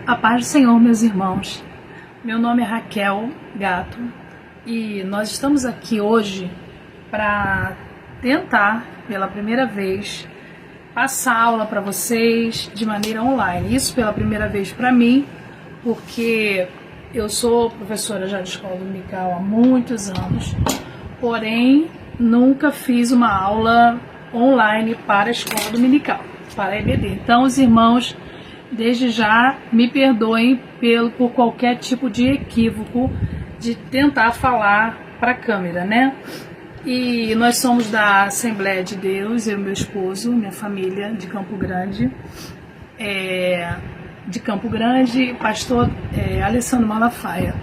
A paz do Senhor, meus irmãos. Meu nome é Raquel Gato e nós estamos aqui hoje para tentar, pela primeira vez, passar aula para vocês de maneira online. Isso pela primeira vez para mim, porque eu sou professora já de escola dominical há muitos anos, porém nunca fiz uma aula online para a escola dominical, para a EBD. Então, os irmãos, desde já, me perdoem por qualquer tipo de equívoco de tentar falar para a câmera, né? E nós somos da Assembleia de Deus, eu e meu esposo, minha família de Campo Grande, pastor Alessandro Malafaia.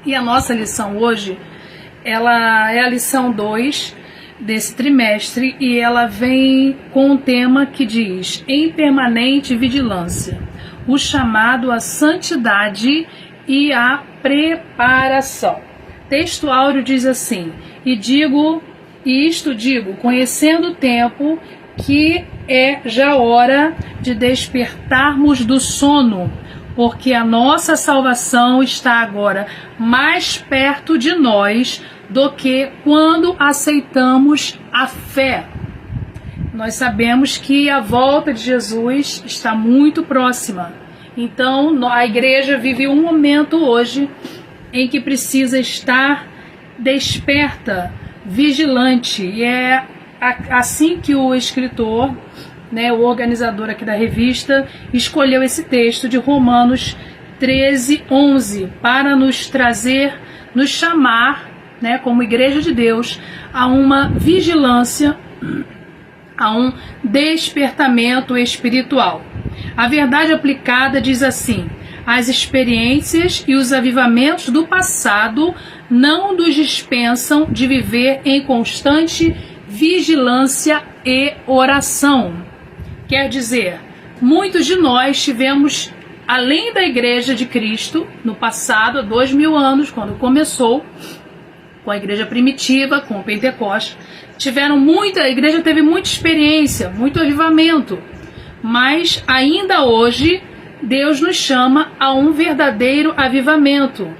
E a nossa lição hoje, ela é a lição 2 desse trimestre e ela vem com um tema que diz: em permanente vigilância, o chamado à santidade e à preparação. Texto áureo diz assim: digo, conhecendo o tempo, que é já hora de despertarmos do sono, porque a nossa salvação está agora mais perto de nós do que quando aceitamos a fé. Nós sabemos que a volta de Jesus está muito próxima. Então, a igreja vive um momento hoje em que precisa estar desperta, vigilante. E é assim que o escritor, o organizador aqui da revista, escolheu esse texto de Romanos 13:11 para nos chamar, como igreja de Deus, a uma vigilância, a um despertamento espiritual. A verdade aplicada diz assim: as experiências e os avivamentos do passado não nos dispensam de viver em constante vigilância e oração. Quer dizer, muitos de nós tivemos, além da igreja de Cristo, no passado, há 2000 anos, quando começou, com a igreja primitiva, com o Pentecostes, a igreja teve muita experiência, muito avivamento, mas ainda hoje Deus nos chama a um verdadeiro avivamento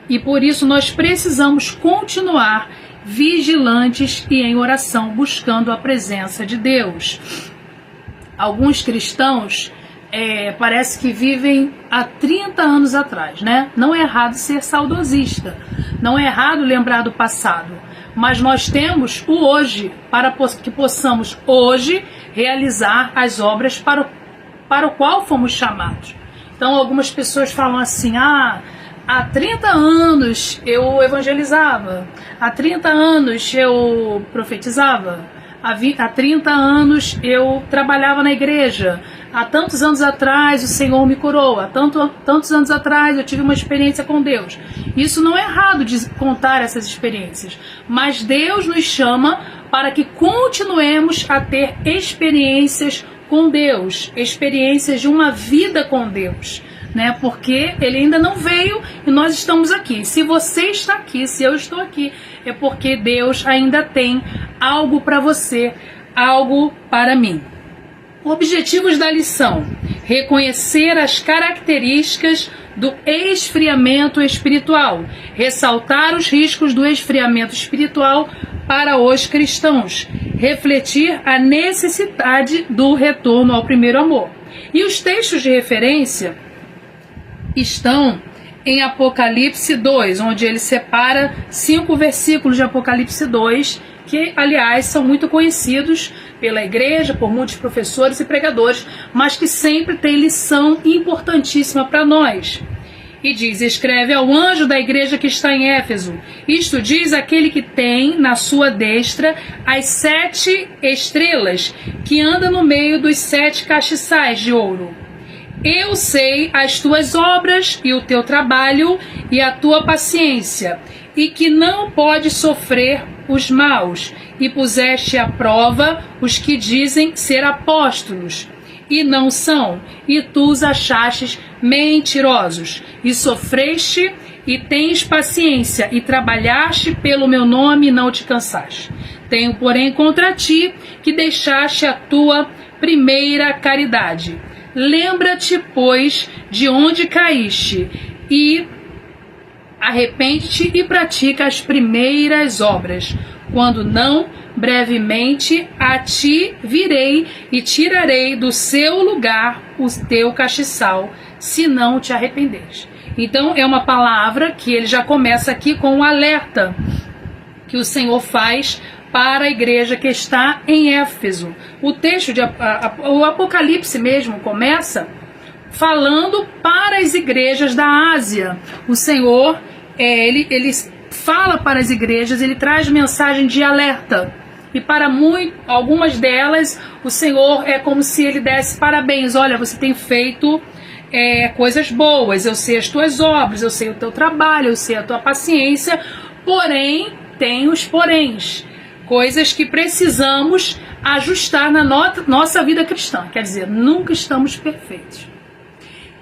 e por isso nós precisamos continuar vigilantes e em oração, buscando a presença de Deus. Alguns cristãos parece que vivem há 30 anos atrás, né? Não é errado ser saudosista, não é errado lembrar do passado, mas nós temos o hoje para que possamos hoje realizar as obras para o qual fomos chamados. Então algumas pessoas falam assim: há 30 anos eu evangelizava, há 30 anos eu profetizava, há 30 anos eu trabalhava na igreja, há tantos anos atrás o Senhor me curou, há tantos anos atrás eu tive uma experiência com Deus. Isso não é errado de contar essas experiências, mas Deus nos chama para que continuemos a ter experiências com Deus, experiências de uma vida com Deus, porque Ele ainda não veio e nós estamos aqui. Se você está aqui, se eu estou aqui, é porque Deus ainda tem algo para você, algo para mim. Objetivos da lição: reconhecer as características do esfriamento espiritual, ressaltar os riscos do esfriamento espiritual para os cristãos, refletir a necessidade do retorno ao primeiro amor. E os textos de referência estão em Apocalipse 2, onde ele separa 5 versículos de Apocalipse 2, que, aliás, são muito conhecidos pela igreja, por muitos professores e pregadores, mas que sempre tem lição importantíssima para nós. E diz: escreve ao anjo da igreja que está em Éfeso, isto diz aquele que tem na sua destra as 7 estrelas, que anda no meio dos 7 castiçais de ouro. Eu sei as tuas obras e o teu trabalho e a tua paciência, e que não podes sofrer os maus, e puseste à prova os que dizem ser apóstolos, e não são, e tu os achastes mentirosos, e sofreste, e tens paciência, e trabalhaste pelo meu nome, e não te cansaste. Tenho, porém, contra ti, que deixaste a tua primeira caridade. Lembra-te, pois, de onde caíste, e arrepende-te e pratica as primeiras obras. Quando não, brevemente a ti virei e tirarei do seu lugar o teu castiçal, se não te arrependeres. Então é uma palavra que ele já começa aqui com um alerta que o Senhor faz para a igreja que está em Éfeso. O texto o Apocalipse mesmo começa falando para as igrejas da Ásia. O Senhor, ele fala para as igrejas, ele traz mensagem de alerta. E para algumas delas, o Senhor é como se ele desse parabéns. Olha, você tem feito coisas boas, eu sei as tuas obras, eu sei o teu trabalho, eu sei a tua paciência, porém, tem os poréns. Coisas que precisamos ajustar na nossa vida cristã. Quer dizer, nunca estamos perfeitos.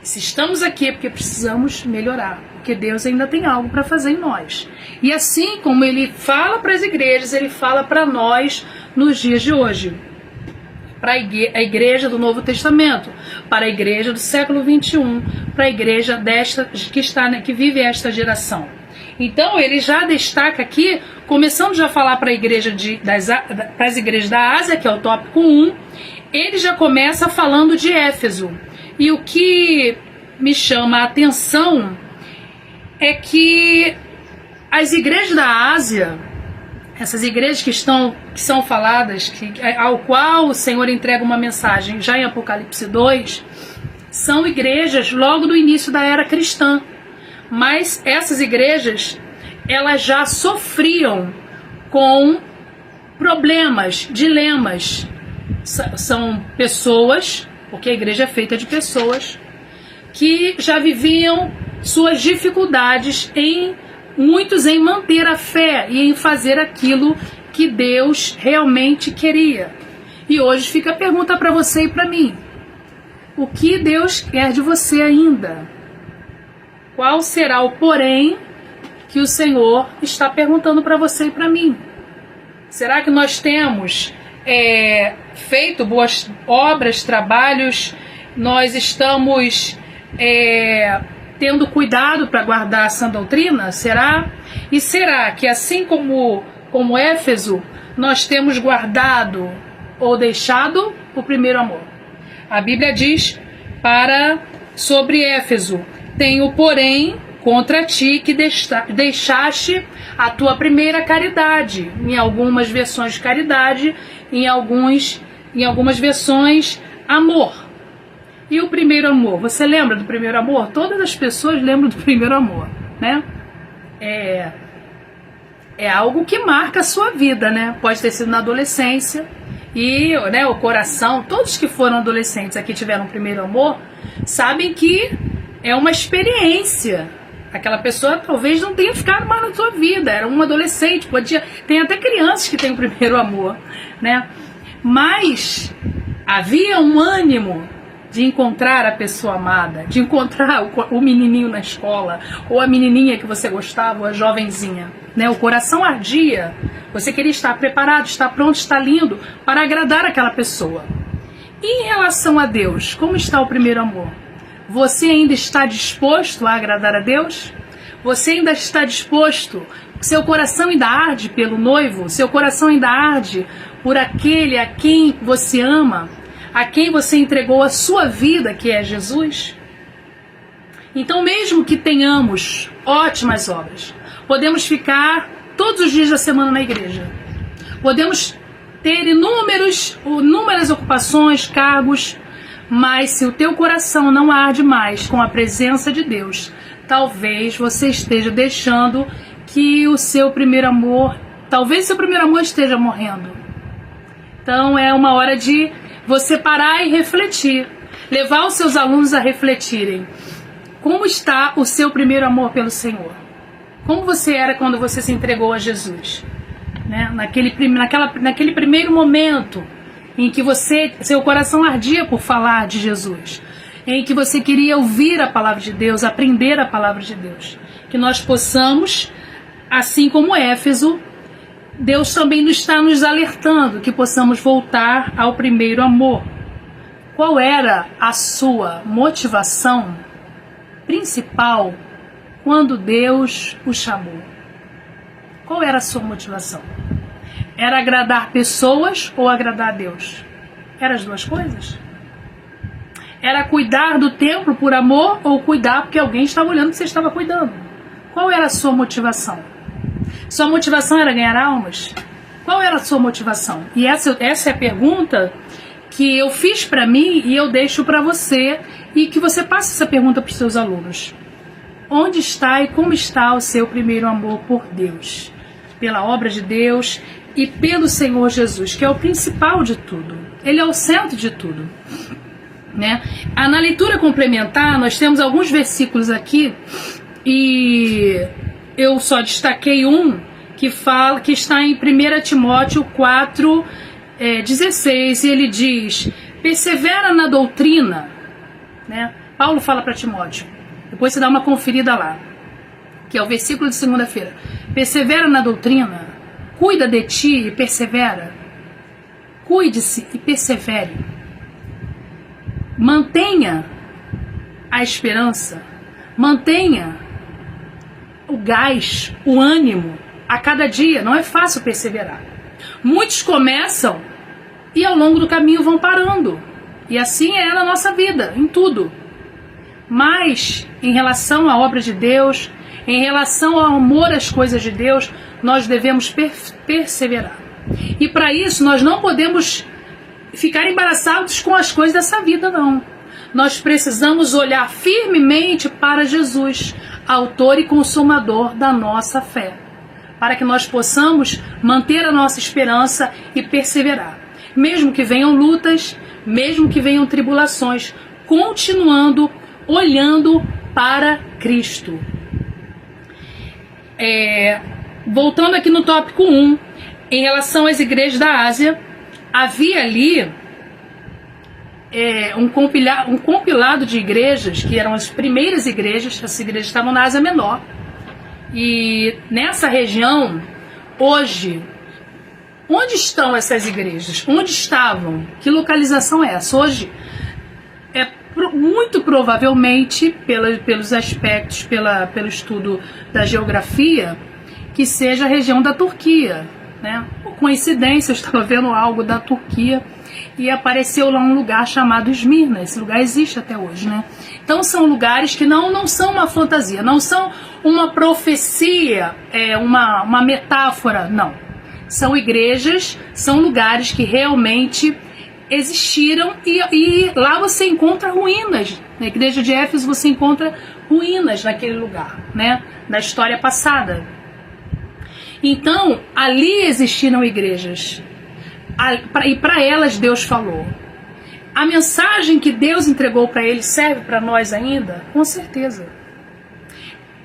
Se estamos aqui é porque precisamos melhorar, porque Deus ainda tem algo para fazer em nós. E assim como ele fala para as igrejas, ele fala para nós nos dias de hoje. Para a igreja do Novo Testamento, para a igreja do século 21, para a igreja que vive esta geração. Então ele já destaca aqui, começando já a falar para as igrejas da Ásia, que é o tópico 1, ele já começa falando de Éfeso. E o que me chama a atenção é que as igrejas da Ásia, essas igrejas que são faladas, ao qual o Senhor entrega uma mensagem já em Apocalipse 2, são igrejas logo do início da era cristã. Mas essas igrejas, elas já sofriam com problemas, dilemas. São pessoas, porque a igreja é feita de pessoas, que já viviam suas dificuldades muitos em manter a fé e em fazer aquilo que Deus realmente queria. E hoje fica a pergunta para você e para mim: o que Deus quer de você ainda? Qual será o porém que o Senhor está perguntando para você e para mim? Será que nós temos feito boas obras, trabalhos? Nós estamos tendo cuidado para guardar a sã doutrina? Será? E será que assim como Éfeso, nós temos guardado ou deixado o primeiro amor? A Bíblia diz sobre Éfeso: tenho, porém, contra ti que deixaste a tua primeira caridade. Em algumas versões caridade, em algumas versões amor. E o primeiro amor? Você lembra do primeiro amor? Todas as pessoas lembram do primeiro amor, né? É algo que marca a sua vida, né? Pode ter sido na adolescência e, né, o coração. Todos que foram adolescentes aqui tiveram um primeiro amor sabem que é uma experiência. Aquela pessoa talvez não tenha ficado mais na sua vida, era um adolescente, tem até crianças que têm o primeiro amor, né? Mas havia um ânimo de encontrar a pessoa amada, de encontrar o menininho na escola, ou a menininha que você gostava, ou a jovenzinha, né? O coração ardia, você queria estar preparado, estar pronto, estar lindo para agradar aquela pessoa. E em relação a Deus, como está o primeiro amor? Você ainda está disposto a agradar a Deus? Você ainda está disposto? Seu coração ainda arde pelo noivo? Seu coração ainda arde por aquele a quem você ama? A quem você entregou a sua vida, que é Jesus? Então, mesmo que tenhamos ótimas obras, podemos ficar todos os dias da semana na igreja, podemos ter inúmeras ocupações, cargos, mas se o teu coração não arde mais com a presença de Deus, talvez você esteja deixando que o seu primeiro amor, talvez seu primeiro amor esteja morrendo. Então é uma hora de você parar e refletir, levar os seus alunos a refletirem. Como está o seu primeiro amor pelo Senhor? Como você era quando você se entregou a Jesus? Né? Naquele primeiro momento em que seu coração ardia por falar de Jesus, em que você queria ouvir a palavra de Deus, aprender a palavra de Deus. Que nós possamos, assim como Éfeso, Deus também está nos alertando que possamos voltar ao primeiro amor. qual era a sua motivação principal quando Deus o chamou? Qual era a sua motivação? Era agradar pessoas ou agradar a Deus? Eram as duas coisas? Era cuidar do templo por amor ou cuidar porque alguém estava olhando que você estava cuidando? Qual era a sua motivação? Sua motivação era ganhar almas? Qual era a sua motivação? E essa é a pergunta que eu fiz para mim e eu deixo para você, e que você passe essa pergunta para os seus alunos. Onde está e como está o seu primeiro amor por Deus? Pela obra de Deus e pelo Senhor Jesus, que é o principal de tudo. Ele é o centro de tudo, né? Na leitura complementar, nós temos alguns versículos aqui, e eu só destaquei um que está em 1 Timóteo 4, 16, e ele diz: persevera na doutrina, né? Paulo fala para Timóteo, depois você dá uma conferida lá, que é o versículo de segunda-feira. Persevera na doutrina, cuida de ti e persevera, cuide-se e persevere, mantenha a esperança, mantenha o gás, o ânimo a cada dia. Não é fácil perseverar. Muitos começam e ao longo do caminho vão parando. E assim é na nossa vida, em tudo. Mas em relação à obra de Deus, em relação ao amor às coisas de Deus, nós devemos perseverar. E para isso nós não podemos ficar embaraçados com as coisas dessa vida, não. Nós precisamos olhar firmemente para Jesus, autor e consumador da nossa fé, para que nós possamos manter a nossa esperança e perseverar. Mesmo que venham lutas, mesmo que venham tribulações, continuando olhando para Cristo. Voltando aqui no tópico 1, em relação às igrejas da Ásia, havia ali um compilado de igrejas, que eram as primeiras igrejas. Essas igrejas estavam na Ásia Menor. E nessa região, hoje, onde estão essas igrejas? Onde estavam? Que localização é essa? Hoje, muito provavelmente, pelos aspectos, pelo estudo da geografia, que seja a região da Turquia, né? Por coincidência, eu estava vendo algo da Turquia e apareceu lá um lugar chamado Esmirna. Esse lugar existe até hoje, né? Então são lugares que não são uma fantasia, não são uma profecia, uma metáfora, não. São igrejas, são lugares que realmente existiram, e lá você encontra ruínas. Na igreja de Éfeso você encontra ruínas naquele lugar, né? Da história passada. Então, ali existiram igrejas, e para elas Deus falou. A mensagem que Deus entregou para eles serve para nós ainda? Com certeza.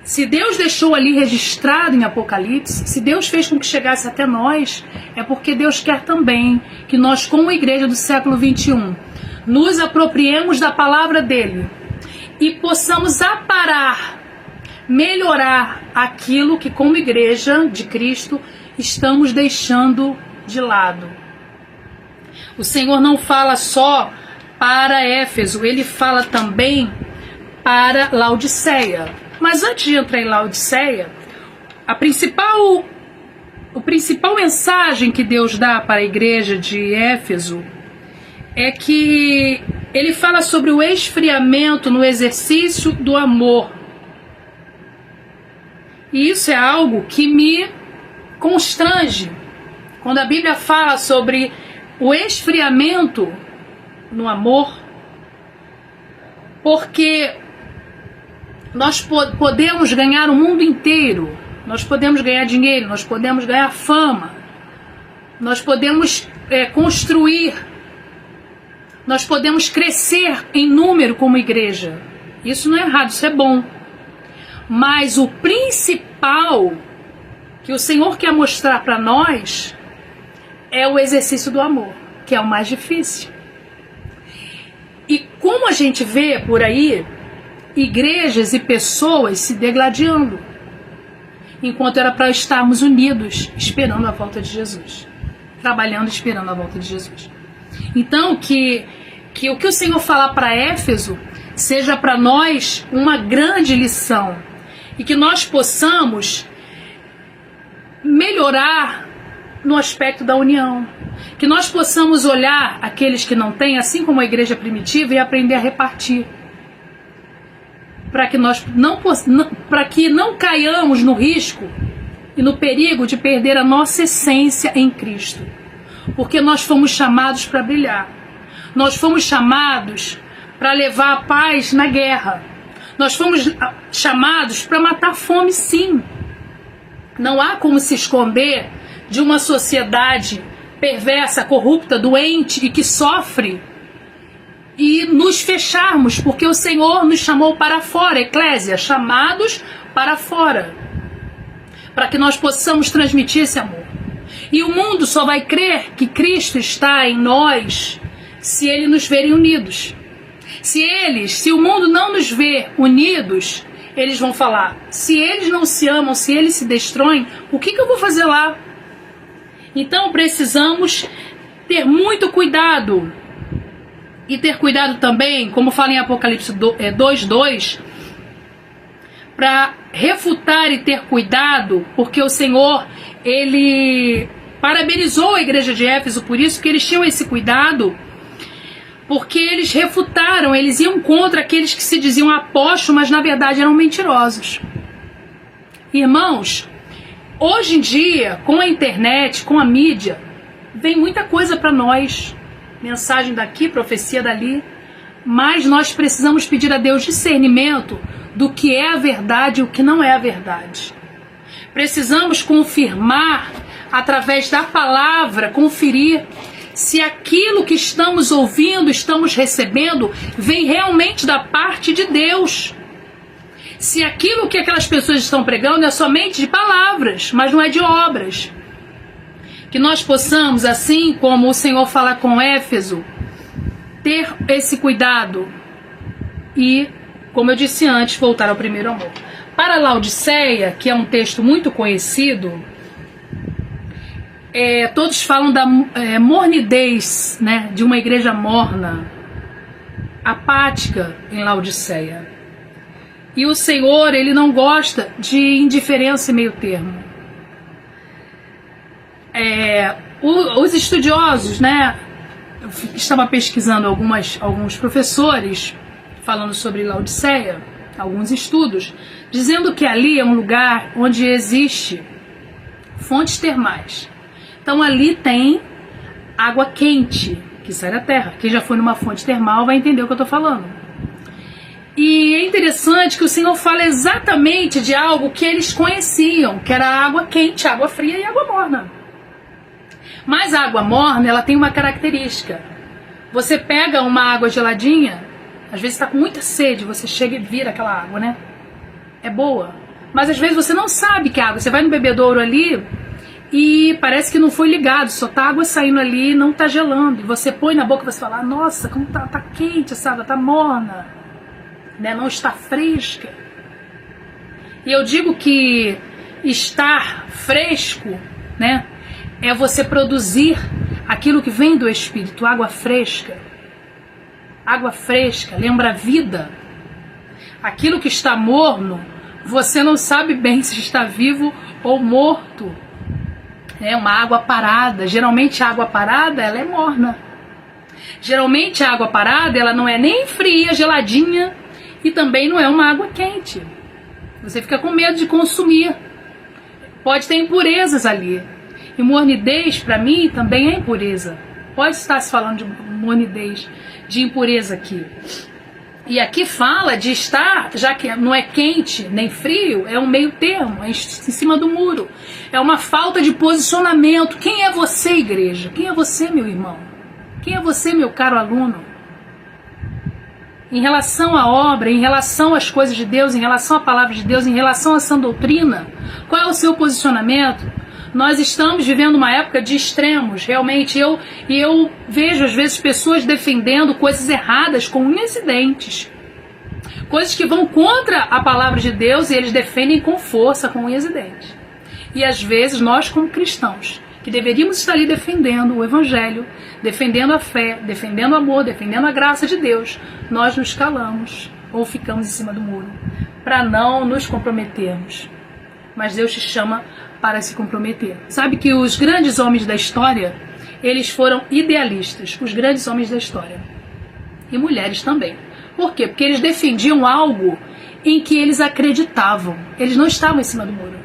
Se Deus deixou ali registrado em Apocalipse, se Deus fez com que chegasse até nós, é porque Deus quer também que nós, como igreja do século 21, nos apropriemos da palavra dele e possamos aparar, melhorar aquilo que, como igreja de Cristo, estamos deixando de lado. O Senhor não fala só para Éfeso, ele fala também para Laodiceia. Mas antes de entrar em Laodiceia, a principal mensagem que Deus dá para a igreja de Éfeso é que ele fala sobre o esfriamento no exercício do amor. E isso é algo que me constrange. Quando a Bíblia fala sobre o esfriamento no amor, porque nós podemos ganhar o mundo inteiro, nós podemos ganhar dinheiro, nós podemos ganhar fama, nós podemos construir, nós podemos crescer em número como igreja. Isso não é errado, isso é bom. Mas o principal que o Senhor quer mostrar para nós é o exercício do amor, que é o mais difícil. E como a gente vê por aí, igrejas e pessoas se degladiando, enquanto era para estarmos unidos, esperando a volta de Jesus, trabalhando, esperando a volta de Jesus. Então, que que o Senhor falar para Éfeso seja para nós uma grande lição e que nós possamos melhorar no aspecto da união, que nós possamos olhar aqueles que não têm, assim como a igreja primitiva, e aprender a repartir, para que nós não caiamos no risco e no perigo de perder a nossa essência em Cristo, porque nós fomos chamados para brilhar, nós fomos chamados para levar a paz na guerra, nós fomos chamados para matar a fome, sim. Não há como se esconder de uma sociedade perversa, corrupta, doente e que sofre e nos fecharmos, porque o Senhor nos chamou para fora, eclésia, chamados para fora, para que nós possamos transmitir esse amor. E o mundo só vai crer que Cristo está em nós se ele nos verem unidos. Se o mundo não nos ver unidos, eles vão falar, se eles não se amam, se eles se destroem, o que eu vou fazer lá? Então precisamos ter muito cuidado. E ter cuidado também, como fala em Apocalipse 2:2, para refutar e ter cuidado, porque o Senhor, ele parabenizou a igreja de Éfeso por isso, que eles tinham esse cuidado, porque eles refutaram, eles iam contra aqueles que se diziam apóstolos, mas na verdade eram mentirosos. Irmãos, hoje em dia, com a internet, com a mídia, vem muita coisa para nós, mensagem daqui, profecia dali, mas nós precisamos pedir a Deus discernimento do que é a verdade e o que não é a verdade. Precisamos confirmar, através da palavra, conferir se aquilo que estamos ouvindo, estamos recebendo, vem realmente da parte de Deus. Se aquilo que aquelas pessoas estão pregando é somente de palavras, mas não é de obras. Que nós possamos, assim como o Senhor fala com Éfeso, ter esse cuidado e, como eu disse antes, voltar ao primeiro amor. Para Laodiceia, que é um texto muito conhecido, todos falam da mornidez, né, de uma igreja morna, apática em Laodiceia. E o Senhor, ele não gosta de indiferença e meio termo. Os estudiosos, né, eu estava pesquisando alguns professores falando sobre Laodiceia, alguns estudos, dizendo que ali é um lugar onde existe fontes termais. Então ali tem água quente que sai da terra. Quem já foi numa fonte termal vai entender o que eu estou falando. E é interessante que o Senhor fala exatamente de algo que eles conheciam, que era água quente, água fria e água morna. Mas a água morna, ela tem uma característica. Você pega uma água geladinha, às vezes está com muita sede, você chega e vira aquela água, né? É boa. Mas às vezes você não sabe que é água. Você vai no bebedouro ali e parece que não foi ligado, só tá água saindo ali e não tá gelando. E você põe na boca e você fala, nossa, como tá quente essa água, tá morna, né? Não está fresca. E eu digo que estar fresco, né, é você produzir aquilo que vem do Espírito, água fresca. Água fresca lembra a vida. Aquilo que está morno, você não sabe bem se está vivo ou morto. É uma água parada. Geralmente a água parada, ela é morna. Geralmente a água parada, ela não é nem fria, geladinha, e também não é uma água quente. Você fica com medo de consumir. Pode ter impurezas ali. E mornidez, para mim, também é impureza. Pode estar se falando de mornidez, de impureza aqui. E aqui fala de estar, já que não é quente nem frio, é um meio termo, é em cima do muro. É uma falta de posicionamento. Quem é você, igreja? Quem é você, meu irmão? Quem é você, meu caro aluno? Em relação à obra, em relação às coisas de Deus, em relação à palavra de Deus, em relação à sã doutrina, qual é o seu posicionamento? Nós estamos vivendo uma época de extremos, realmente. Eu vejo, às vezes, pessoas defendendo coisas erradas com unhas e dentes. Coisas que vão contra a palavra de Deus e eles defendem com força, com unhas e dentes. E, às vezes, nós, como cristãos, que deveríamos estar ali defendendo o Evangelho, defendendo a fé, defendendo o amor, defendendo a graça de Deus, nós nos calamos ou ficamos em cima do muro, para não nos comprometermos. Mas Deus te chama para se comprometer. Sabe que os grandes homens da história, eles foram idealistas, os grandes homens da história. E mulheres também. Por quê? Porque eles defendiam algo em que eles acreditavam. Eles não estavam em cima do muro.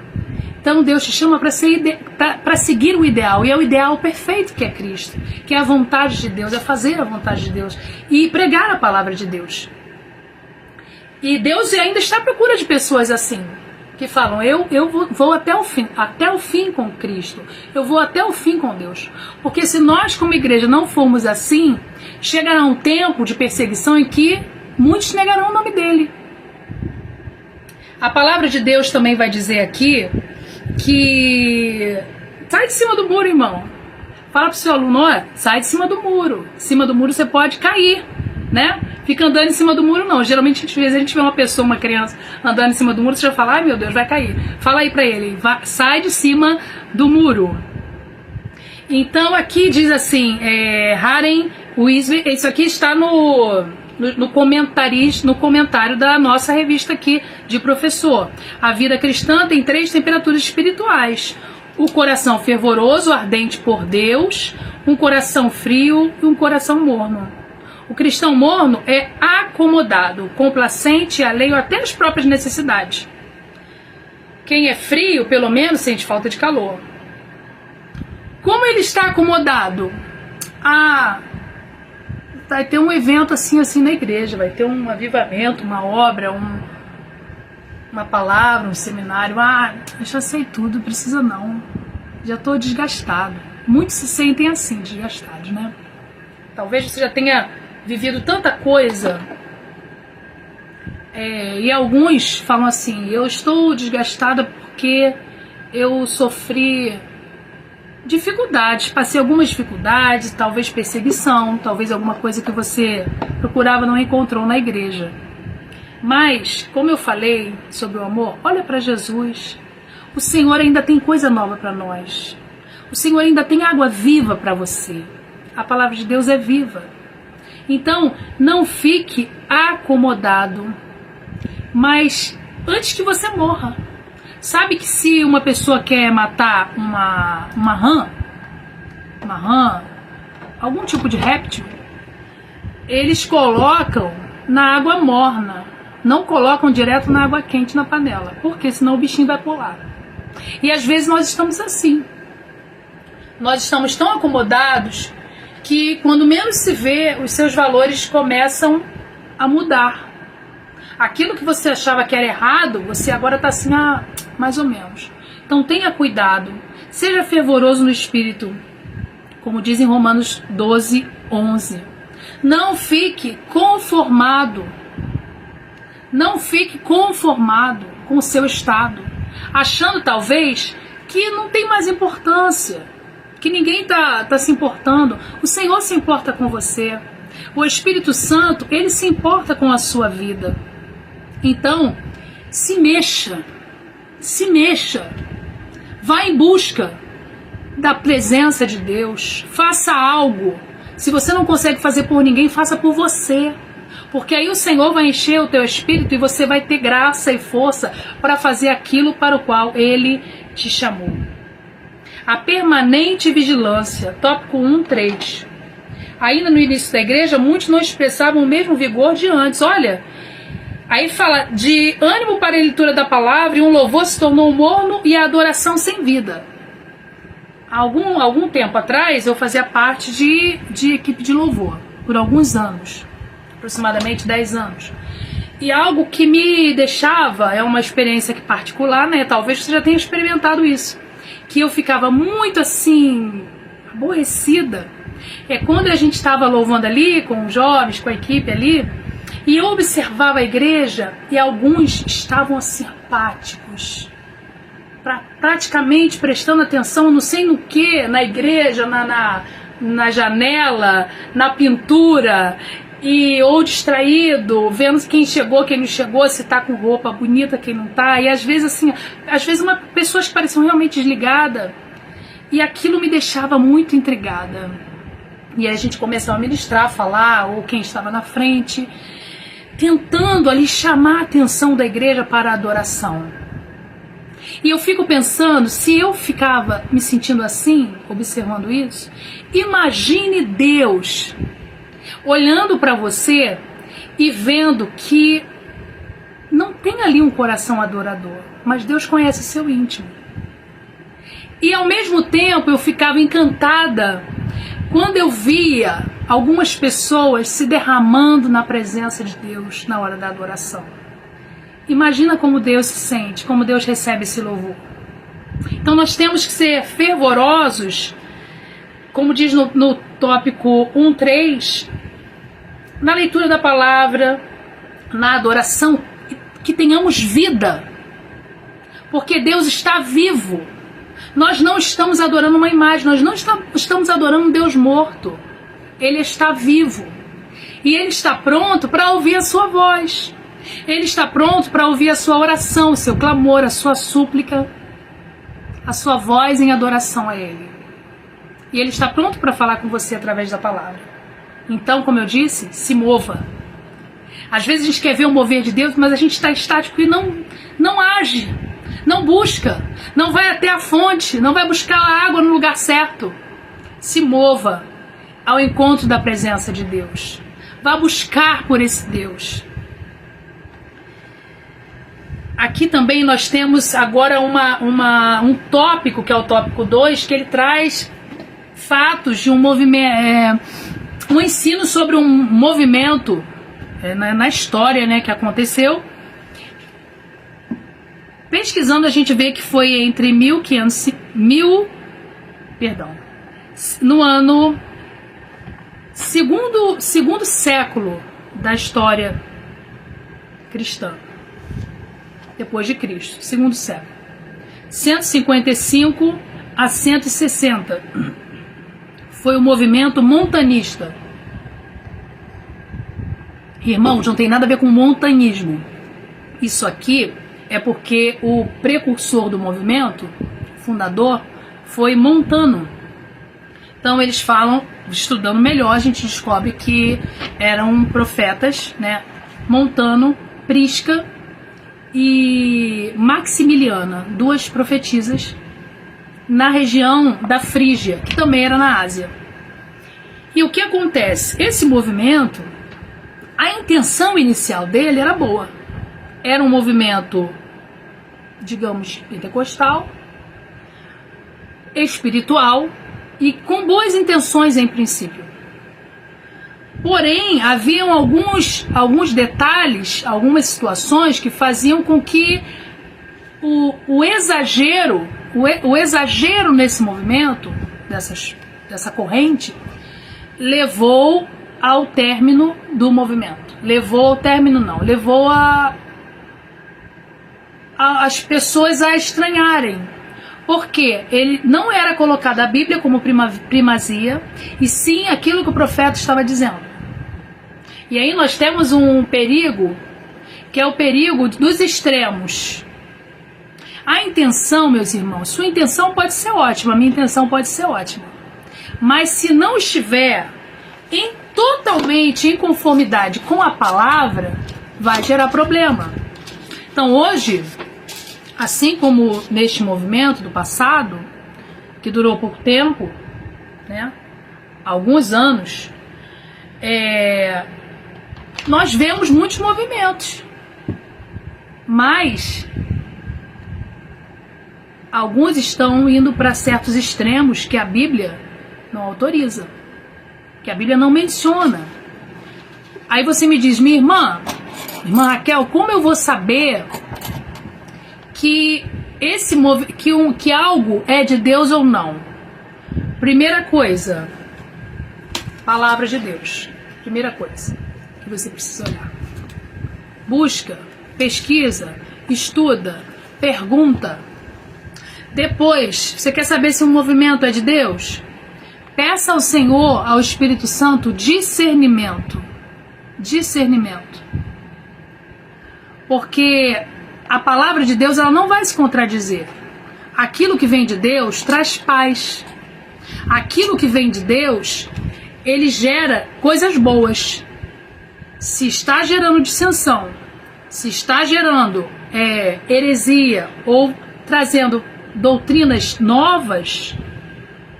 Então Deus te chama para seguir o ideal. E é o ideal perfeito que é Cristo. Que é a vontade de Deus, é fazer a vontade de Deus. E pregar a palavra de Deus. E Deus ainda está à procura de pessoas assim. Que falam, eu vou até o fim com Cristo. Eu vou até o fim com Deus. Porque se nós como igreja não formos assim, chegará um tempo de perseguição em que muitos negarão o nome dele. A palavra de Deus também vai dizer aqui que sai de cima do muro, irmão. Fala pro seu aluno, ó, sai de cima do muro. Em cima do muro você pode cair, né? Fica andando em cima do muro, não. Geralmente, às vezes, a gente vê uma pessoa, uma criança, andando em cima do muro, você já fala, ai meu Deus, vai cair. Fala aí pra ele, sai de cima do muro. Então, aqui diz assim, Haren Wisby, isso aqui está no comentário da nossa revista aqui, de professor. A vida cristã tem 3 temperaturas espirituais. O coração fervoroso, ardente por Deus, um coração frio e um coração morno. O cristão morno é acomodado, complacente e alheio até às próprias necessidades. Quem é frio, pelo menos, sente falta de calor. Como ele está acomodado? Vai ter um evento assim na igreja, vai ter um avivamento, uma obra, uma palavra, um seminário. Eu já sei tudo, precisa não. Já estou desgastado. Muitos se sentem assim, desgastados, né? Talvez você já tenha vivido tanta coisa, e alguns falam assim, eu estou desgastada porque eu sofri dificuldades, passei algumas dificuldades, talvez perseguição, talvez alguma coisa que você procurava não encontrou na igreja. Mas, como eu falei sobre o amor, olha para Jesus. O Senhor ainda tem coisa nova para nós. O Senhor ainda tem água viva para você. A palavra de Deus é viva. Então, não fique acomodado, mas antes que você morra. Sabe que se uma pessoa quer matar uma rã, algum tipo de réptil, eles colocam na água morna, não colocam direto na água quente na panela, porque senão o bichinho vai pular. E às vezes nós estamos assim. Nós estamos tão acomodados que quando menos se vê, os seus valores começam a mudar. Aquilo que você achava que era errado, você agora está assim, mais ou menos. Então tenha cuidado, seja fervoroso no espírito, como diz em Romanos 12:11. Não fique conformado com o seu estado, achando talvez que não tem mais importância, que ninguém tá se importando. O Senhor se importa com você. O Espírito Santo, ele se importa com a sua vida. Então, se mexa. Vá em busca da presença de Deus. Faça algo. Se você não consegue fazer por ninguém, faça por você. Porque aí o Senhor vai encher o teu espírito e você vai ter graça e força para fazer aquilo para o qual Ele te chamou. A permanente vigilância, tópico 1:3. Ainda no início da igreja, muitos não expressavam o mesmo vigor de antes. Olha, aí fala de ânimo para a leitura da palavra e um louvor se tornou morno e a adoração sem vida. Algum tempo atrás eu fazia parte de equipe de louvor, por alguns anos, aproximadamente 10 anos. E algo que me deixava, é uma experiência que particular, né? Talvez você já tenha experimentado isso. Que eu ficava muito assim, aborrecida, quando a gente estava louvando ali, com os jovens, com a equipe ali, e eu observava a igreja, e alguns estavam assim, apáticos, praticamente prestando atenção, não sei no que, na igreja, na janela, na pintura, ou distraído, vendo quem chegou, quem não chegou, se tá com roupa bonita, quem não tá. E às vezes assim, pessoas que pareciam realmente desligadas. E aquilo me deixava muito intrigada. E aí a gente começava a ministrar, a falar, ou quem estava na frente, tentando ali chamar a atenção da igreja para a adoração. E eu fico pensando, se eu ficava me sentindo assim, observando isso, imagine Deus olhando para você e vendo que não tem ali um coração adorador, mas Deus conhece seu íntimo. E ao mesmo tempo eu ficava encantada quando eu via algumas pessoas se derramando na presença de Deus na hora da adoração. Imagina como Deus se sente, como Deus recebe esse louvor. Então nós temos que ser fervorosos, como diz no tópico 1.3, na leitura da palavra, na adoração, que tenhamos vida, porque Deus está vivo. Nós não estamos adorando uma imagem, nós não estamos adorando um Deus morto. Ele está vivo. E Ele está pronto para ouvir a sua voz. Ele está pronto para ouvir a sua oração, o seu clamor, a sua súplica, a sua voz em adoração a Ele. E Ele está pronto para falar com você através da palavra. Então, como eu disse, se mova. Às vezes a gente quer ver o mover de Deus, mas a gente está estático e não age. Não busca, não vai até a fonte, não vai buscar a água no lugar certo. Se mova ao encontro da presença de Deus. Vá buscar por esse Deus. Aqui também nós temos agora um tópico, que é o tópico 2, que ele traz fatos de um movimento, um ensino sobre um movimento na história, né, que aconteceu. Pesquisando a gente vê que foi entre no ano segundo século da história cristã, depois de Cristo, segundo século, 155 a 160, foi o movimento montanista. Irmãos, não tem nada a ver com montanismo. Isso aqui é porque o precursor do movimento, fundador, foi Montano. Então eles falam, estudando melhor, a gente descobre que eram profetas, né? Montano, Prisca e Maximiliana, duas profetisas na região da Frígia, que também era na Ásia. E o que acontece? Esse movimento, a intenção inicial dele era boa. Era um movimento, digamos, pentecostal, espiritual e com boas intenções em princípio. Porém, haviam alguns detalhes, algumas situações que faziam com que o exagero nesse movimento, dessa corrente, levou ao término do movimento. Levou as pessoas a estranharem, porque ele não era colocado a Bíblia como primazia, e sim aquilo que o profeta estava dizendo. E aí nós temos um perigo, que é o perigo dos extremos. A intenção, meus irmãos, sua intenção pode ser ótima, a minha intenção pode ser ótima, mas se não estiver totalmente em conformidade com a palavra, vai gerar problema. Então hoje, assim como neste movimento do passado, que durou pouco tempo, né, alguns anos, nós vemos muitos movimentos, mas alguns estão indo para certos extremos que a Bíblia não autoriza, que a Bíblia não menciona. Aí você me diz, minha irmã Raquel, como eu vou saber que que algo é de Deus ou não? Primeira coisa, palavra de Deus. Primeira coisa que você precisa olhar. Busca, pesquisa, estuda, pergunta. Depois, você quer saber se um movimento é de Deus? Peça ao Senhor, ao Espírito Santo, discernimento. Discernimento. Porque a palavra de Deus, ela não vai se contradizer. aquilo que vem de Deus traz paz. Aquilo que vem de Deus, ele gera coisas boas. Se está gerando dissensão, se está gerando heresia ou trazendo doutrinas novas,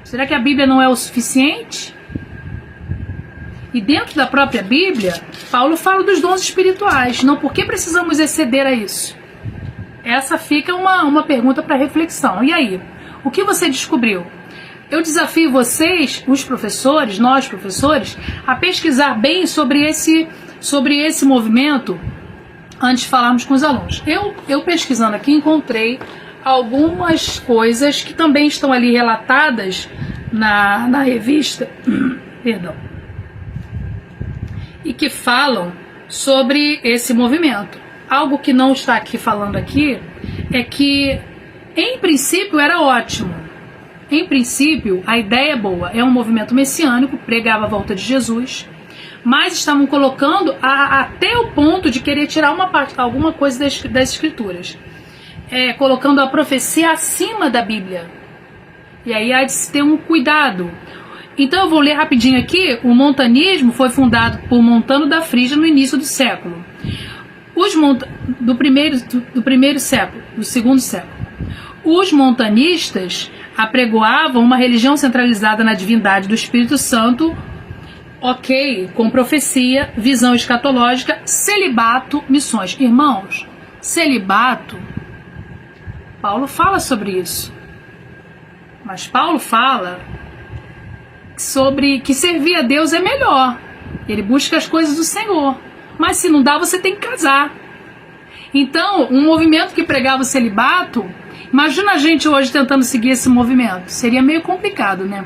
será que a Bíblia não é o suficiente? E dentro da própria Bíblia, Paulo fala dos dons espirituais. Não, por que precisamos exceder a isso? Essa fica uma pergunta para reflexão. E aí, o que você descobriu? Eu desafio vocês, os professores, nós professores, a pesquisar bem sobre esse movimento antes de falarmos com os alunos. Eu pesquisando aqui encontrei algumas coisas que também estão ali relatadas na revista, perdão, e que falam sobre esse movimento. Algo que não está aqui falando aqui é que, em princípio, era ótimo. Em princípio, a ideia é boa. É um movimento messiânico, pregava a volta de Jesus, mas estavam colocando até o ponto de querer tirar alguma coisa das escrituras. Colocando a profecia acima da Bíblia. E aí há de se ter um cuidado. Então eu vou ler rapidinho aqui. O montanismo foi fundado por Montano da Frígia no início do século. Do segundo século. Os montanistas apregoavam uma religião centralizada na divindade do Espírito Santo, com profecia, visão escatológica, celibato, missões. Irmãos, celibato, Paulo fala sobre isso. Mas Paulo fala sobre que servir a Deus é melhor. Ele busca as coisas do Senhor. Mas se não dá, você tem que casar. Então, um movimento que pregava o celibato, imagina a gente hoje tentando seguir esse movimento. Seria meio complicado, né?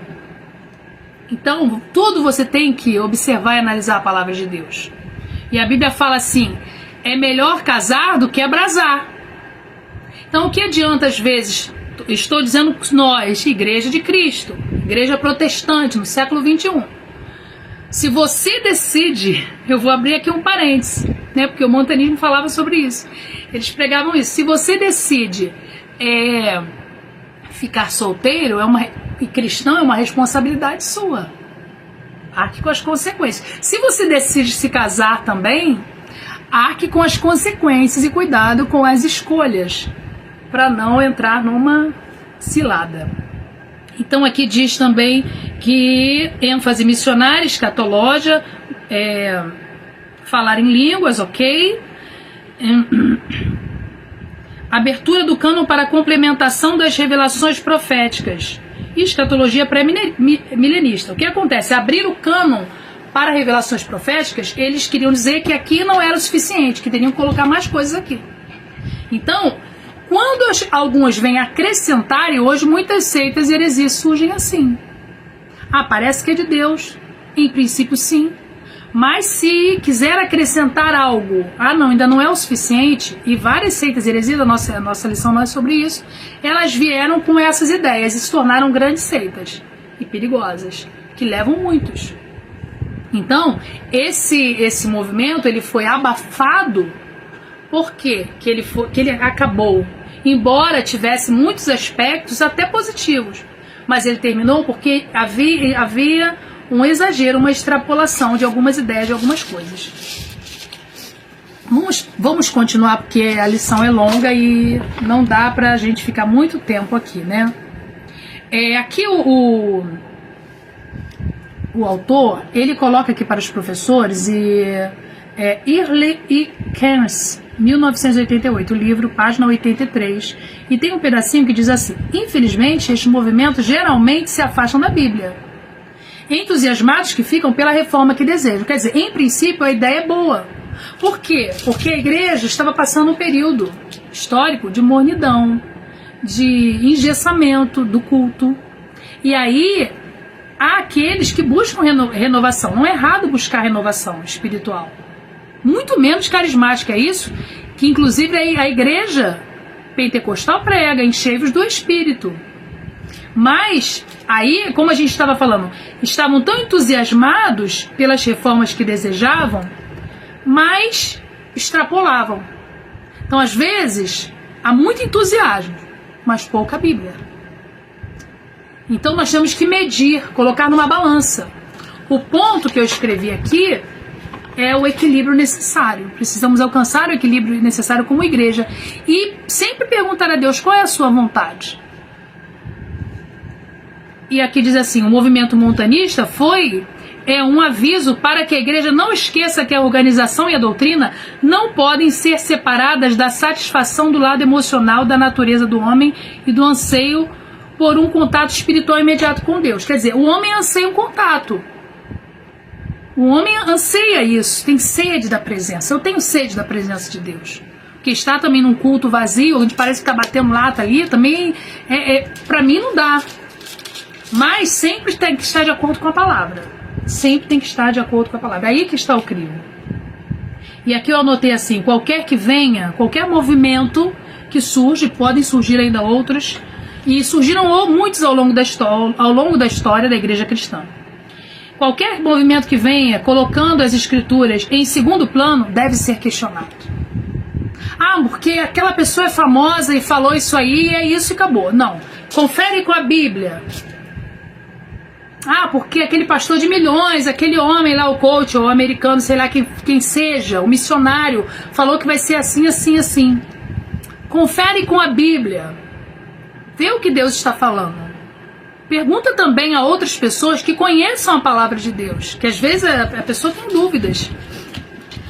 Então, tudo você tem que observar e analisar a palavra de Deus. E a Bíblia fala assim, é melhor casar do que abrasar. Então, o que adianta às vezes, estou dizendo nós, Igreja de Cristo, Igreja protestante no século 21. Se você decide, eu vou abrir aqui um parênteses, né, porque o montanismo falava sobre isso. Eles pregavam isso. Se você decide ficar solteiro e cristão, é uma responsabilidade sua. Arque com as consequências. Se você decide se casar também, arque com as consequências e cuidado com as escolhas, para não entrar numa cilada. Então aqui diz também que ênfase missionária, escatologia, falar em línguas, abertura do cânon para a complementação das revelações proféticas e escatologia pré-milenista. O que acontece? Abrir o cânon para revelações proféticas, eles queriam dizer que aqui não era o suficiente, que teriam que colocar mais coisas aqui. Então, quando alguns vêm acrescentar, e hoje muitas seitas e heresias surgem assim. Parece que é de Deus. Em princípio, sim. Mas se quiser acrescentar algo, não, ainda não é o suficiente, e várias seitas e heresias, a nossa lição não é sobre isso, elas vieram com essas ideias e se tornaram grandes seitas e perigosas, que levam muitos. Então, esse movimento, ele foi abafado. Por quê? Que ele acabou, embora tivesse muitos aspectos até positivos, mas ele terminou porque havia um exagero, uma extrapolação de algumas ideias, de algumas coisas. Vamos continuar, porque a lição é longa e não dá pra gente ficar muito tempo aqui, né? Aqui o autor, ele coloca aqui para os professores, Early e Cairns, 1988, o livro, página 83, e tem um pedacinho que diz assim: infelizmente, estes movimentos geralmente se afastam da Bíblia, entusiasmados que ficam pela reforma que desejam. Quer dizer, em princípio, a ideia é boa. Por quê? Porque a igreja estava passando um período histórico de mornidão, de engessamento do culto, e aí há aqueles que buscam renovação. Não é errado buscar renovação espiritual, muito menos carismática, é isso que inclusive a igreja pentecostal prega, enchei-vos do Espírito. Mas aí, como a gente estava falando, estavam tão entusiasmados pelas reformas que desejavam, mas extrapolavam. Então às vezes há muito entusiasmo, mas pouca Bíblia. Então nós temos que medir, colocar numa balança. O ponto que eu escrevi aqui é o equilíbrio necessário. Precisamos alcançar o equilíbrio necessário como igreja e sempre perguntar a Deus qual é a sua vontade. E aqui diz assim, o movimento montanista é um aviso para que a igreja não esqueça que a organização e a doutrina não podem ser separadas da satisfação do lado emocional da natureza do homem e do anseio por um contato espiritual imediato com Deus. Quer dizer, o homem anseia um contato. O homem anseia isso, tem sede da presença. Eu tenho sede da presença de Deus. Que está também num culto vazio, onde parece que está batendo lata ali, também, para mim não dá. Mas sempre tem que estar de acordo com a palavra. Sempre tem que estar de acordo com a palavra. Aí que está o crime. E aqui eu anotei assim, qualquer que venha, qualquer movimento que surge, podem surgir ainda outros, e surgiram muitos ao longo da história da igreja cristã. Qualquer movimento que venha colocando as escrituras em segundo plano deve ser questionado. Ah, porque aquela pessoa é famosa e falou isso aí, é isso e acabou. Não. Confere com a Bíblia. Ah, porque aquele pastor de milhões, aquele homem lá, o coach, ou o americano, sei lá quem seja, o missionário, falou que vai ser assim, assim, assim. Confere com a Bíblia. Vê o que Deus está falando. Pergunta também a outras pessoas que conheçam a palavra de Deus, que às vezes a pessoa tem dúvidas.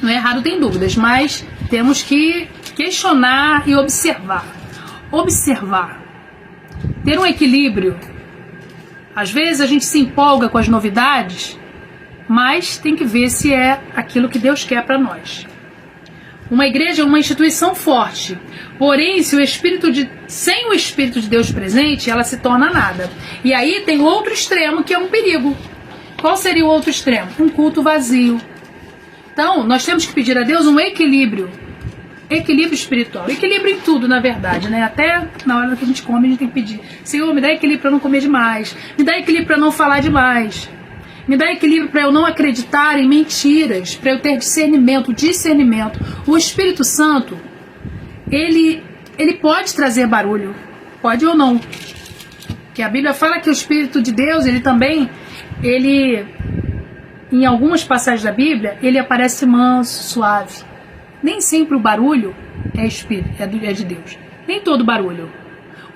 Não é errado ter dúvidas, mas temos que questionar e observar. Observar. Ter um equilíbrio. Às vezes a gente se empolga com as novidades, mas tem que ver se é aquilo que Deus quer para nós. Uma igreja é uma instituição forte, porém, sem o Espírito de Deus presente, ela se torna nada. E aí tem outro extremo que é um perigo. Qual seria o outro extremo? Um culto vazio. Então, nós temos que pedir a Deus um equilíbrio. Equilíbrio espiritual. Equilíbrio em tudo, na verdade, né? Até na hora que a gente come, a gente tem que pedir: Senhor, me dá equilíbrio para não comer demais. Me dá equilíbrio para não falar demais. Me dá equilíbrio para eu não acreditar em mentiras, para eu ter discernimento. O Espírito Santo, ele pode trazer barulho, pode ou não. Que a Bíblia fala que o Espírito de Deus, ele em algumas passagens da Bíblia, ele aparece manso, suave. Nem sempre o barulho é de Deus. Nem todo barulho.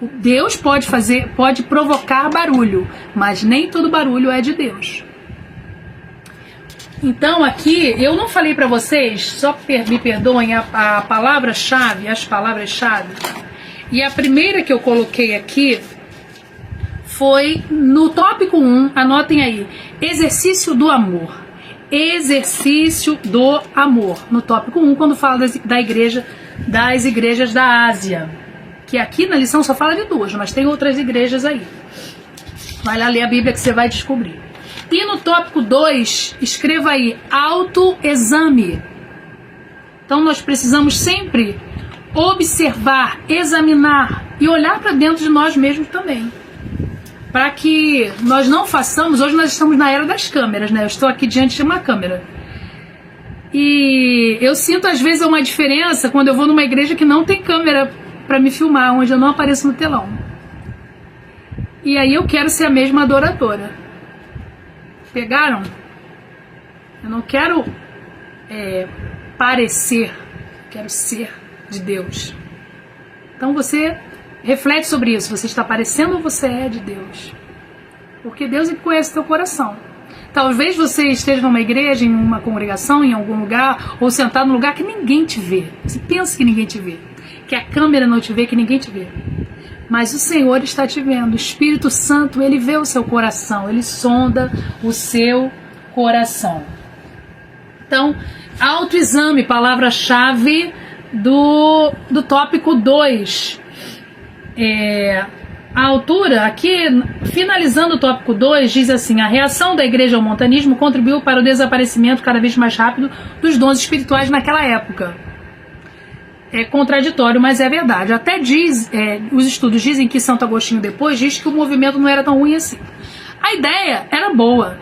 Deus pode provocar barulho, mas nem todo barulho é de Deus. Então aqui, eu não falei para vocês, só me perdoem, a palavra-chave, as palavras-chave. E a primeira que eu coloquei aqui foi no tópico 1, anotem aí, exercício do amor. Exercício do amor. No tópico 1, quando fala das igrejas da Ásia. Que aqui na lição só fala de 2, mas tem outras igrejas aí. Vai lá ler a Bíblia que você vai descobrir. E no tópico 2, escreva aí, autoexame. Então nós precisamos sempre observar, examinar e olhar para dentro de nós mesmos também. Para que nós não façamos, hoje nós estamos na era das câmeras, né? Eu estou aqui diante de uma câmera. E eu sinto às vezes uma diferença quando eu vou numa igreja que não tem câmera para me filmar, onde eu não apareço no telão. E aí eu quero ser a mesma adoradora. Pegaram? Eu não quero parecer, quero ser de Deus. Então você reflete sobre isso. Você está parecendo ou você é de Deus? Porque Deus conhece o teu coração. Talvez você esteja numa igreja, em uma congregação, em algum lugar, ou sentado num lugar que ninguém te vê. Você pensa que ninguém te vê, que a câmera não te vê, que ninguém te vê. Mas o Senhor está te vendo. O Espírito Santo, ele vê o seu coração, ele sonda o seu coração. Então, autoexame, palavra-chave do tópico 2. A autora, aqui, finalizando o tópico 2, diz assim: a reação da igreja ao montanismo contribuiu para o desaparecimento cada vez mais rápido dos dons espirituais naquela época. É contraditório, mas é verdade. Até os estudos dizem que Santo Agostinho depois diz que o movimento não era tão ruim assim. A ideia era boa.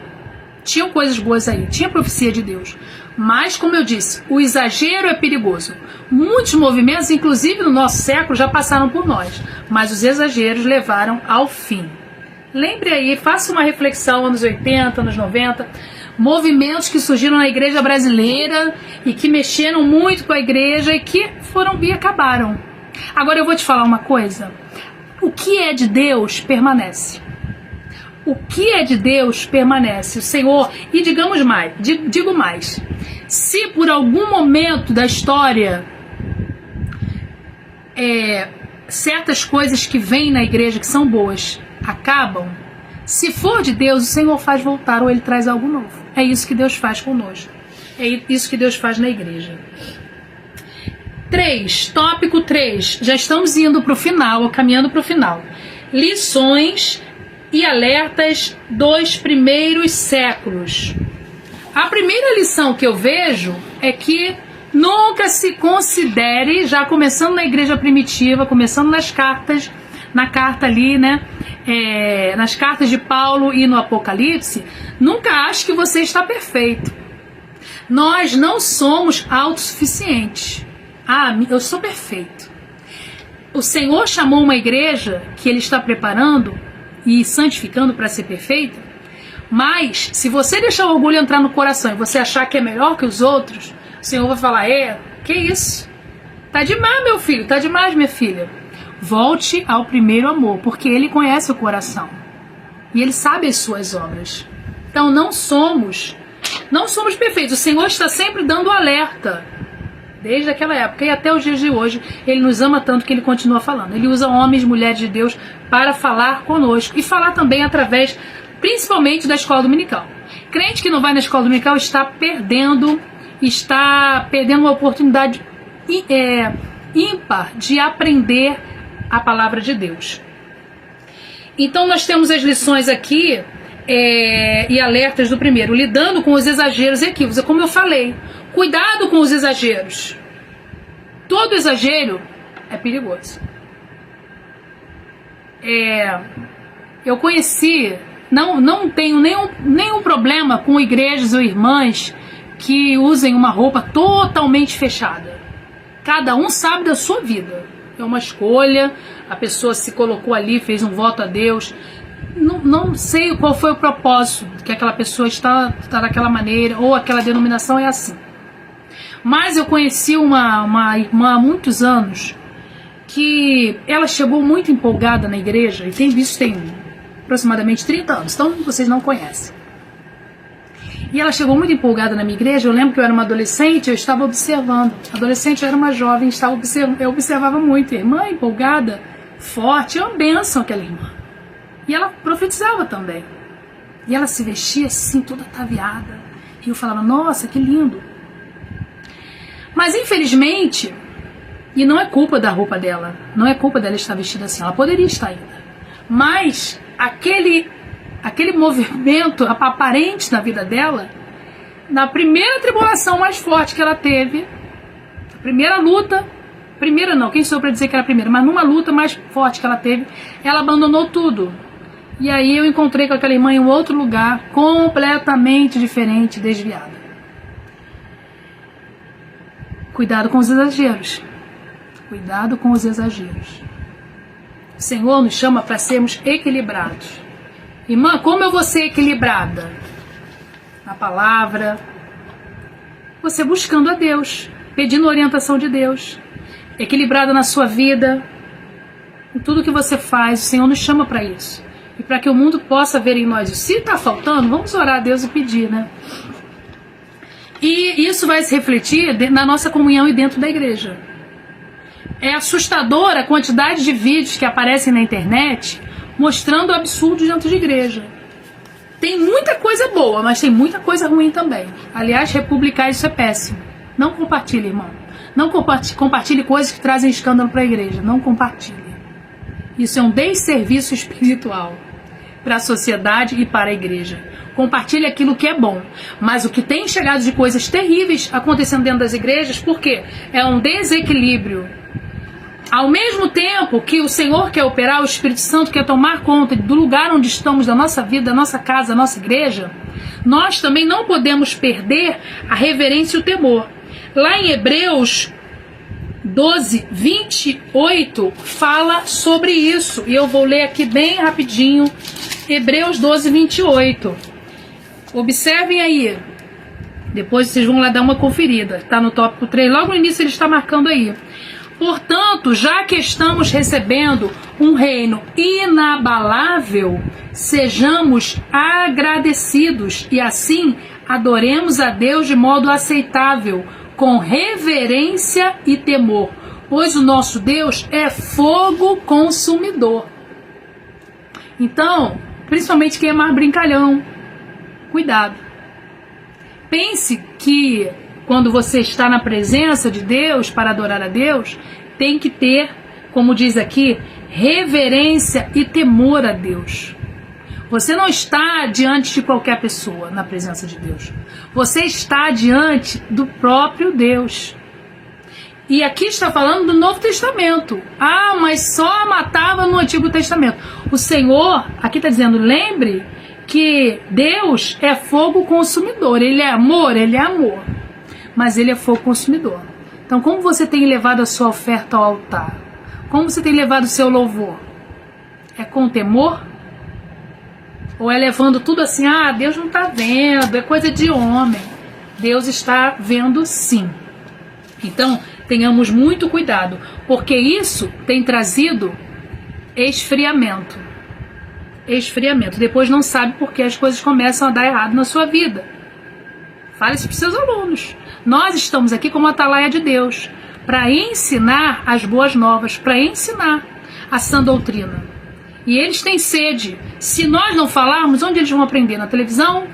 Tinham coisas boas aí, tinha profecia de Deus. Mas, como eu disse, o exagero é perigoso. Muitos movimentos, inclusive no nosso século, já passaram por nós, mas os exageros levaram ao fim. Lembre aí, faça uma reflexão, anos 80, anos 90, movimentos que surgiram na igreja brasileira e que mexeram muito com a igreja e que foram e acabaram. Agora eu vou te falar uma coisa, o que é de Deus permanece. O que é de Deus permanece. O Senhor, e digamos mais, digo mais, se por algum momento da história certas coisas que vêm na igreja que são boas acabam, se for de Deus, o Senhor faz voltar ou Ele traz algo novo. É isso que Deus faz conosco. É isso que Deus faz na igreja. 3, tópico 3. Já estamos indo para o final, caminhando para o final. Lições e alertas dos primeiros séculos. A primeira lição que eu vejo é que nunca se considere, já começando na igreja primitiva, começando nas cartas, na carta ali, né? Nas cartas de Paulo e no Apocalipse, nunca ache que você está perfeito. Nós não somos autossuficientes. Eu sou perfeito. O Senhor chamou uma igreja que Ele está preparando e santificando para ser perfeita, mas se você deixar o orgulho entrar no coração e você achar que é melhor que os outros, o Senhor vai falar, que isso? Tá demais, meu filho, tá demais, minha filha. Volte ao primeiro amor, porque Ele conhece o coração e Ele sabe as suas obras. Então não somos perfeitos. O Senhor está sempre dando alerta, desde aquela época e até os dias de hoje. Ele nos ama tanto que Ele continua falando. Ele usa homens e mulheres de Deus para falar conosco e falar também através, principalmente, da escola dominical. Crente que não vai na escola dominical está perdendo uma oportunidade ímpar de aprender a palavra de Deus. Então nós temos as lições aqui e alertas do primeiro, lidando com os exageros e equívocos. Como eu falei, cuidado com os exageros. Todo exagero é perigoso. Eu conheci, não tenho nenhum problema com igrejas ou irmãs que usem uma roupa totalmente fechada. Cada um sabe da sua vida. É uma escolha, a pessoa se colocou ali, fez um voto a Deus. Não sei qual foi o propósito que aquela pessoa está daquela maneira, ou aquela denominação é assim. Mas eu conheci uma irmã há muitos anos, que ela chegou muito empolgada na igreja, e tem aproximadamente 30 anos, então vocês não conhecem. E ela chegou muito empolgada na minha igreja. Eu lembro que eu era uma adolescente, eu estava observando. Adolescente, eu era uma jovem, eu observava muito. Irmã empolgada, forte, é uma bênção aquela irmã. E ela profetizava também. E ela se vestia assim, toda ataviada. E eu falava, nossa, que lindo. Mas infelizmente, e não é culpa da roupa dela, não é culpa dela estar vestida assim, ela poderia estar ainda. Mas aquele movimento aparente na vida dela, na primeira tribulação mais forte que ela teve, a primeira luta, quem sou eu para dizer que era a primeira, mas numa luta mais forte que ela teve, ela abandonou tudo. E aí eu encontrei com aquela irmã em um outro lugar, completamente diferente, desviada. Cuidado com os exageros. Cuidado com os exageros. O Senhor nos chama para sermos equilibrados. Irmã, como eu vou ser equilibrada? Na palavra, você buscando a Deus, pedindo orientação de Deus, equilibrada na sua vida, em tudo que você faz. O Senhor nos chama para isso. E para que o mundo possa ver em nós. Se está faltando, vamos orar a Deus e pedir, né? E isso vai se refletir na nossa comunhão e dentro da igreja. É assustadora a quantidade de vídeos que aparecem na internet mostrando absurdos dentro de igreja. Tem muita coisa boa, mas tem muita coisa ruim também. Aliás, republicar isso é péssimo. Não compartilhe, irmão. Não compartilhe coisas que trazem escândalo para a igreja. Não compartilhe. Isso é um desserviço espiritual para a sociedade e para a igreja. Compartilhe aquilo que é bom. Mas o que tem chegado de coisas terríveis acontecendo dentro das igrejas, por quê? É um desequilíbrio. Ao mesmo tempo que o Senhor quer operar, o Espírito Santo quer tomar conta do lugar onde estamos, da nossa vida, da nossa casa, da nossa igreja, nós também não podemos perder a reverência e o temor. Lá em Hebreus 12, 28, fala sobre isso. E eu vou ler aqui bem rapidinho. Hebreus 12, 28. Observem aí. Depois vocês vão lá dar uma conferida. Está no tópico 3. Logo no início ele está marcando aí. Portanto, já que estamos recebendo um reino inabalável, sejamos agradecidos e assim adoremos a Deus de modo aceitável, com reverência e temor, pois o nosso Deus é fogo consumidor. Então, principalmente quem é mais brincalhão, cuidado. Pense que quando você está na presença de Deus para adorar a Deus, tem que ter, como diz aqui, reverência e temor a Deus. Você não está diante de qualquer pessoa na presença de Deus. Você está diante do próprio Deus. E aqui está falando do Novo Testamento. Ah, mas só matava no Antigo Testamento. O Senhor, aqui está dizendo, lembre que Deus é fogo consumidor. Ele é amor, mas ele é fogo consumidor. Então, como você tem levado a sua oferta ao altar? Como você tem levado o seu louvor? É com temor? Ou é levando tudo assim, ah, Deus não está vendo, é coisa de homem. Deus está vendo sim. Então, tenhamos muito cuidado, porque isso tem trazido esfriamento. Esfriamento. Depois não sabe por que as coisas começam a dar errado na sua vida. Fale isso para os seus alunos. Nós estamos aqui como atalaia de Deus, para ensinar as boas novas, para ensinar a sã doutrina. E eles têm sede. Se nós não falarmos, onde eles vão aprender? Na televisão?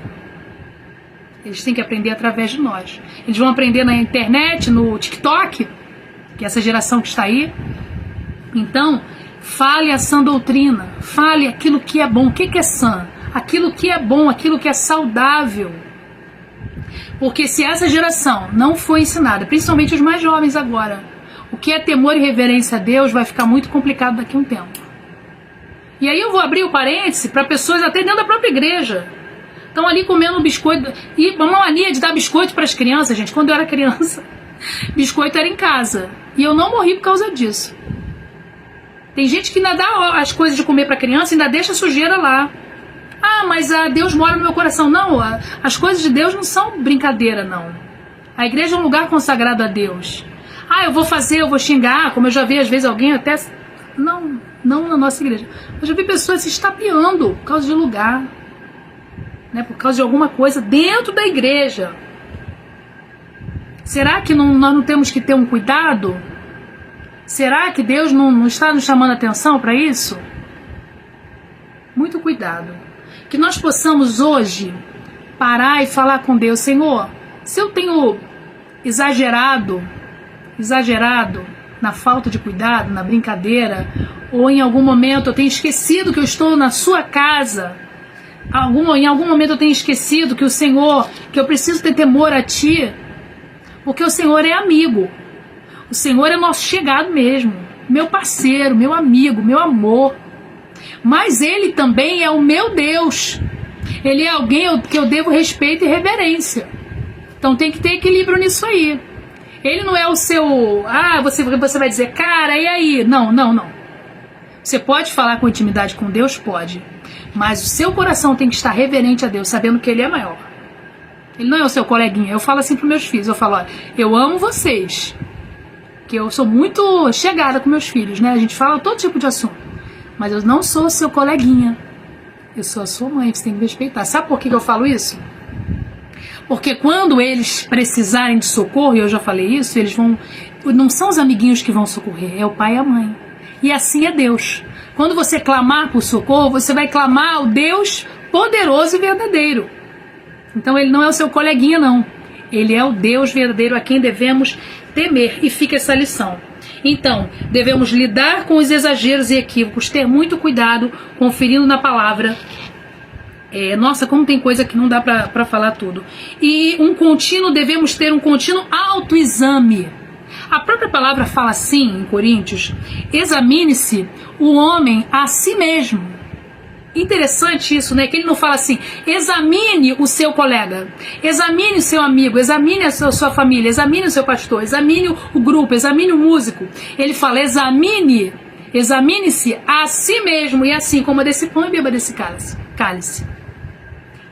Eles têm que aprender através de nós. Eles vão aprender na internet, no TikTok, que é essa geração que está aí. Então, fale a sã doutrina. Fale aquilo que é bom. O que é sã? Aquilo que é bom, aquilo que é saudável. Porque se essa geração não for ensinada, principalmente os mais jovens agora, o que é temor e reverência a Deus vai ficar muito complicado daqui a um tempo. E aí eu vou abrir o parêntese para pessoas até dentro da própria igreja. Estão ali comendo biscoito. E uma mania de dar biscoito para as crianças, gente. Quando eu era criança, biscoito era em casa. E eu não morri por causa disso. Tem gente que ainda dá as coisas de comer para criança e ainda deixa a sujeira lá. Ah, mas Deus mora no meu coração. Não, as coisas de Deus não são brincadeira, não. A igreja é um lugar consagrado a Deus. Ah, eu vou xingar, como eu já vi às vezes alguém até... Não na nossa igreja. Eu já vi pessoas se estapeando por causa de lugar, né, por causa de alguma coisa dentro da igreja. Será que nós não temos que ter um cuidado? Será que Deus não está nos chamando a atenção para isso? Muito cuidado. Que nós possamos hoje parar e falar com Deus: Senhor, se eu tenho exagerado na falta de cuidado, na brincadeira, ou em algum momento eu tenho esquecido que eu estou na sua casa, em algum momento eu tenho esquecido que o Senhor, que eu preciso ter temor a Ti, porque o Senhor é amigo, o Senhor é nosso chegado mesmo, meu parceiro, meu amigo, meu amor, mas Ele também é o meu Deus, Ele é alguém que eu devo respeito e reverência, então tem que ter equilíbrio nisso aí. Ele não é o seu... Ah, você vai dizer, cara, e aí? Não. Você pode falar com intimidade com Deus? Pode. Mas o seu coração tem que estar reverente a Deus, sabendo que Ele é maior. Ele não é o seu coleguinha. Eu falo assim para meus filhos. Eu falo, olha, eu amo vocês. Que eu sou muito chegada com meus filhos, né? A gente fala todo tipo de assunto. Mas eu não sou o seu coleguinha. Eu sou a sua mãe, você tem que respeitar. Sabe por que eu falo isso? Porque quando eles precisarem de socorro, e eu já falei isso, eles vão... Não são os amiguinhos que vão socorrer, é o pai e a mãe. E assim é Deus. Quando você clamar por socorro, você vai clamar ao Deus poderoso e verdadeiro. Então Ele não é o seu coleguinha, não. Ele é o Deus verdadeiro a quem devemos temer. E fica essa lição. Então, devemos lidar com os exageros e equívocos, ter muito cuidado, conferindo na palavra. Nossa, como tem coisa que não dá para falar tudo. E devemos ter um contínuo autoexame. A própria palavra fala assim em Coríntios: examine-se o homem a si mesmo. interessante isso, né? Que ele não fala assim, examine o seu colega, examine o seu amigo, examine a sua família, examine o seu pastor, examine o grupo, examine o músico. Ele fala, examine-se a si mesmo, e assim coma desse pão e beba desse cálice.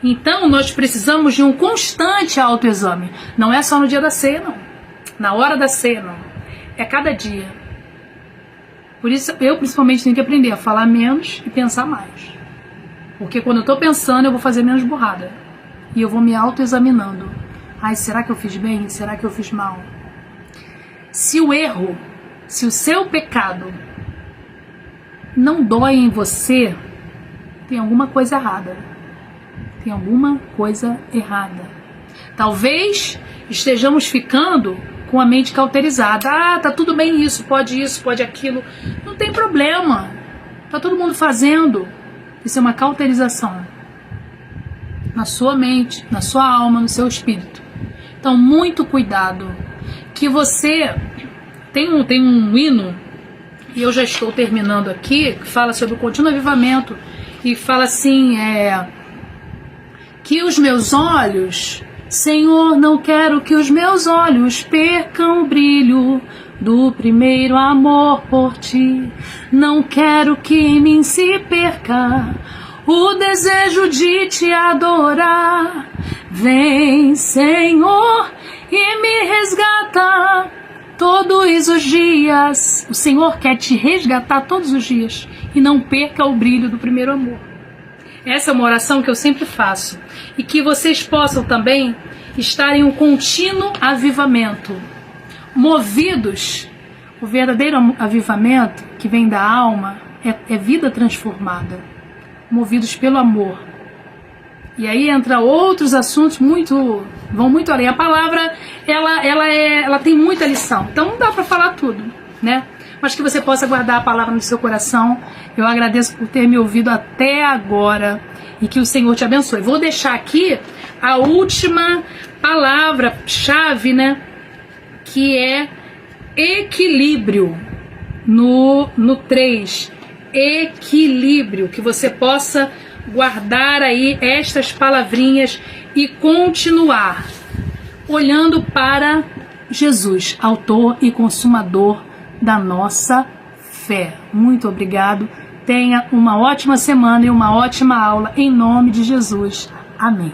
Então nós precisamos de um constante autoexame. Não é só no dia da ceia, não. Na hora da ceia, não. É cada dia. Por isso eu principalmente tenho que aprender a falar menos e pensar mais. Porque quando eu tô pensando, eu vou fazer menos burrada. E eu vou me autoexaminando. Ai, será que eu fiz bem? Será que eu fiz mal? Se o seu pecado não dói em você, tem alguma coisa errada. Tem alguma coisa errada. Talvez estejamos ficando com a mente cauterizada. Ah, tá tudo bem isso, pode aquilo. Não tem problema. Tá todo mundo fazendo. Isso é uma cauterização na sua mente, na sua alma, no seu espírito. Então, muito cuidado. Que você tem um hino, e eu já estou terminando aqui, que fala sobre o contínuo avivamento, e fala assim, que os meus olhos, Senhor, não quero que os meus olhos percam o brilho do primeiro amor por ti. Não quero que em mim se perca o desejo de te adorar. Vem, Senhor, e me resgata todos os dias. O Senhor quer te resgatar todos os dias e não perca o brilho do primeiro amor. Essa é uma oração que eu sempre faço, e que vocês possam também estar em um contínuo avivamento, movidos. O verdadeiro avivamento que vem da alma é vida transformada, movidos pelo amor. E aí entra outros assuntos vão muito além. A palavra ela tem muita lição, então não dá para falar tudo, né? Mas que você possa guardar a palavra no seu coração. Eu agradeço por ter me ouvido até agora e que o Senhor te abençoe. Vou deixar aqui a última palavra-chave, né? Que é equilíbrio. No 3. Equilíbrio. Que você possa guardar aí estas palavrinhas e continuar olhando para Jesus, autor e consumador da nossa fé. Muito obrigado. Tenha uma ótima semana e uma ótima aula em nome de Jesus. Amém.